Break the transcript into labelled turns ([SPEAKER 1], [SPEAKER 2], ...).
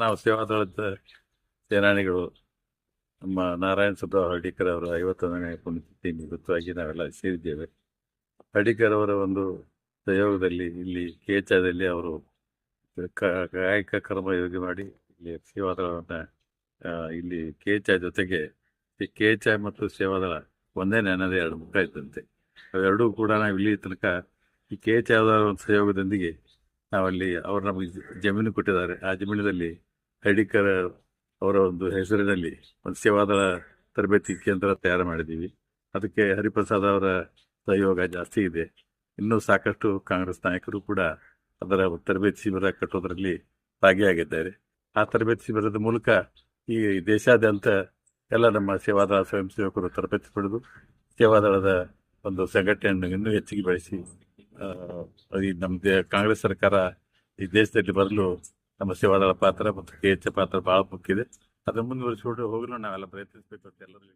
[SPEAKER 1] ನಾವು ಸೇವಾದಳದ ಸೇನಾನಿಗಳು ನಮ್ಮ ನಾರಾಯಣ ಸುಬ್ರಾವ್ ಹರ್ಡೀಕರ್ ಅವರ 51ನೇ ಪುಣ್ಯತಿಥಿ ನಿಮಿತ್ತವಾಗಿ ನಾವೆಲ್ಲ ಸೇರಿದ್ದೇವೆ. ಹರ್ಡೀಕರ್ ಅವರ ಒಂದು ಸಹಯೋಗದಲ್ಲಿ ಇಲ್ಲಿ ಕೇಚಾದಲ್ಲಿ ಅವರು ಕಾಯಕ ಕರ್ಮ ಯೋಗಿ ಮಾಡಿ ಇಲ್ಲಿ ಸೇವಾದಳವನ್ನು ಇಲ್ಲಿ ಕೇಚ ಜೊತೆಗೆ ಈ ಕೇಚ ಮತ್ತು ಸೇವಾದಳ ಒಂದೇ ನೆನದೇ ಎರಡು ಮುಖ ಇದ್ದಂತೆ. ಅವೆರಡೂ ಕೂಡ ನಾವು ಇಲ್ಲಿ ತನಕ ಈ ಕೇಚ ಒಂದು ಸಹಯೋಗದೊಂದಿಗೆ ನಾವಲ್ಲಿ ಅವರು ನಮಗೆ ಜಮೀನು ಕೊಟ್ಟಿದ್ದಾರೆ. ಆ ಜಮೀನಿನಲ್ಲಿ ಹರ್ಡೀಕರ್ ಅವರ ಒಂದು ಹೆಸರಿನಲ್ಲಿ ಒಂದು ಸೇವಾದಳ ತರಬೇತಿ ಕೇಂದ್ರ ತಯಾರು ಮಾಡಿದ್ದೀವಿ. ಅದಕ್ಕೆ ಹರಿಪ್ರಸಾದ್ ಅವರ ಸಹಯೋಗ ಜಾಸ್ತಿ ಇದೆ. ಇನ್ನೂ ಸಾಕಷ್ಟು ಕಾಂಗ್ರೆಸ್ ನಾಯಕರು ಕೂಡ ಅದರ ತರಬೇತಿ ಶಿಬಿರ ಕಟ್ಟೋದ್ರಲ್ಲಿ ಭಾಗಿಯಾಗಿದ್ದಾರೆ. ಆ ತರಬೇತಿ ಶಿಬಿರದ ಮೂಲಕ ಈ ದೇಶಾದ್ಯಂತ ಎಲ್ಲ ನಮ್ಮ ಸೇವಾದಳ ಸ್ವಯಂ ಸೇವಕರು ತರಬೇತಿ ಪಡೆದು ಸೇವಾದಳದ ಒಂದು ಸಂಘಟನೆಯನ್ನು ಇನ್ನೂ ಹೆಚ್ಚಿಗೆ ಬೆಳೆಸಿ ಈ ನಮ್ಮ ಕಾಂಗ್ರೆಸ್ ಸರ್ಕಾರ ಈ ದೇಶದಲ್ಲಿ ಬರಲು ನಮ್ಮ ಸೇವಾದಳ ಪಾತ್ರ ಮತ್ತು KH ಪಾತ್ರ ಬಹಳ ಮುಖ್ಯ ಇದೆ. ಅದನ್ನು ಮುಂದುವರಿಸಿಕೊಂಡು ಹೋಗಲು ನಾವೆಲ್ಲ ಪ್ರಯತ್ನಿಸಬೇಕು ಅಂತ ಎಲ್ಲರಲ್ಲಿ